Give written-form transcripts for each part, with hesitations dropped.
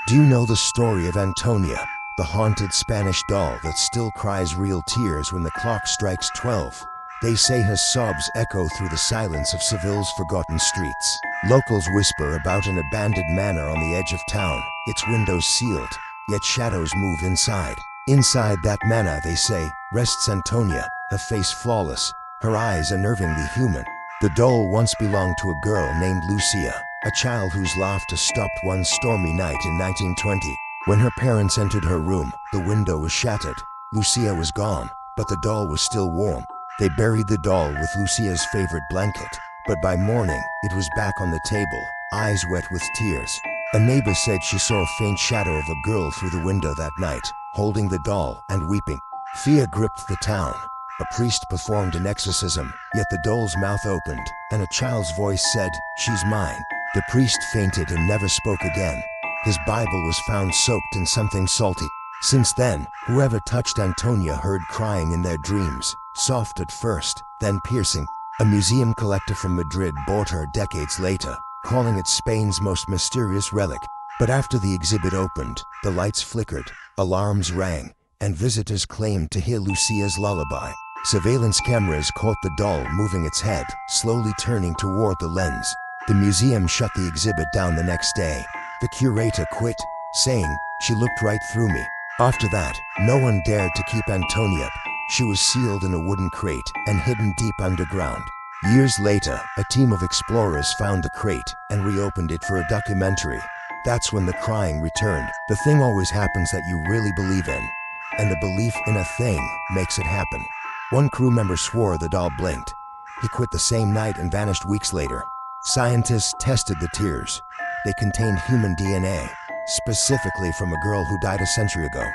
Do you know the story of Antonia, the haunted Spanish doll that still cries real tears when the clock strikes 12? They say her sobs echo through the silence of Seville's forgotten streets. Locals whisper about an abandoned manor on the edge of town, its windows sealed, yet shadows move inside. Inside that manor, they say, rests Antonia, her face flawless, her eyes unnervingly human. The doll once belonged to a girl named Lucia, a child whose laughter stopped one stormy night in 1920. When her parents entered her room, the window was shattered. Lucia was gone, but the doll was still warm. They buried the doll with Lucia's favorite blanket, but by morning, it was back on the table, eyes wet with tears. A neighbor said she saw a faint shadow of a girl through the window that night, holding the doll and weeping. Fear gripped the town. A priest performed an exorcism, yet the doll's mouth opened, and a child's voice said, "She's mine." The priest fainted and never spoke again. His Bible was found soaked in something salty. Since then, whoever touched Antonia heard crying in their dreams, soft at first, then piercing. A museum collector from Madrid bought her decades later, calling it Spain's most mysterious relic. But after the exhibit opened, the lights flickered, alarms rang, and visitors claimed to hear Lucia's lullaby. Surveillance cameras caught the doll moving its head, slowly turning toward the lens. The museum shut the exhibit down the next day. The curator quit, saying, "She looked right through me." After that, no one dared to keep Antonia. She was sealed in a wooden crate and hidden deep underground. Years later, a team of explorers found the crate and reopened it for a documentary. That's when the crying returned. The thing always happens that you really believe in, and the belief in a thing makes it happen. One crew member swore the doll blinked. He quit the same night and vanished weeks later. Scientists tested the tears. They contained human DNA, specifically from a girl who died a century ago.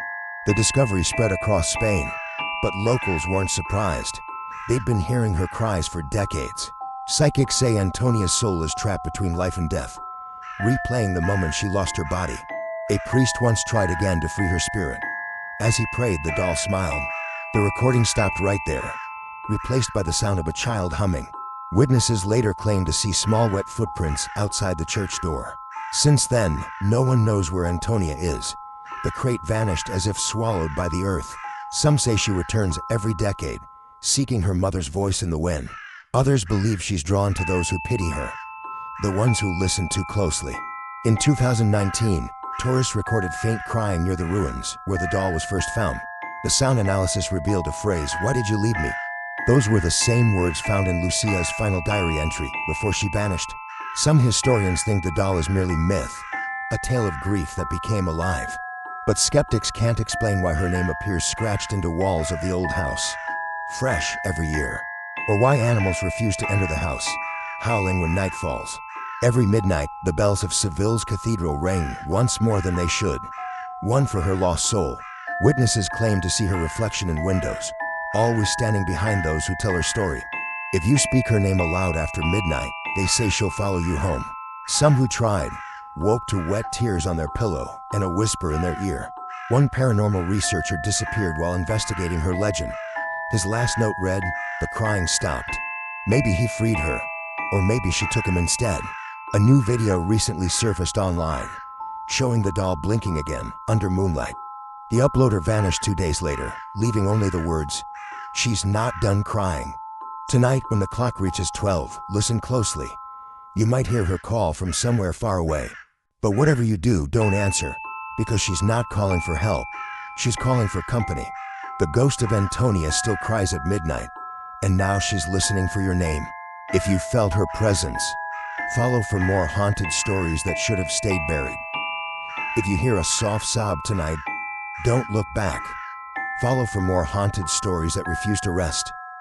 The discovery spread across Spain, but locals weren't surprised. They'd been hearing her cries for decades. Psychics say Antonia's soul is trapped between life and death, replaying the moment she lost her body. A priest once tried again to free her spirit. As he prayed, the doll smiled. The recording stopped right there, replaced by the sound of a child humming. Witnesses later claimed to see small wet footprints outside the church door. Since then, no one knows where Antonia is. The crate vanished as if swallowed by the earth. Some say she returns every decade, seeking her mother's voice in the wind. Others believe she's drawn to those who pity her, the ones who listen too closely. In 2019, tourists recorded faint crying near the ruins where the doll was first found. The sound analysis revealed a phrase, "Why did you leave me?" Those were the same words found in Lucia's final diary entry before she vanished. Some historians think the doll is merely myth, a tale of grief that became alive. But skeptics can't explain why her name appears scratched into walls of the old house, fresh every year, or why animals refuse to enter the house, howling when night falls. Every midnight, the bells of Seville's cathedral ring once more than they should, one for her lost soul. Witnesses claim to see her reflection in windows, always standing behind those who tell her story. If you speak her name aloud after midnight, they say she'll follow you home. Some who tried woke to wet tears on their pillow and a whisper in their ear. One paranormal researcher disappeared while investigating her legend. His last note read, "The crying stopped." Maybe he freed her, or maybe she took him instead. A new video recently surfaced online, showing the doll blinking again under moonlight. The uploader vanished 2 days later, leaving only the words, "She's not done crying." Tonight, when the clock reaches 12, listen closely. You might hear her call from somewhere far away. But whatever you do, don't answer, because she's not calling for help. She's calling for company. The ghost of Antonia still cries at midnight, and now she's listening for your name. If you felt her presence, follow for more haunted stories that should have stayed buried. If you hear a soft sob tonight, don't look back. Follow for more haunted stories that refuse to rest.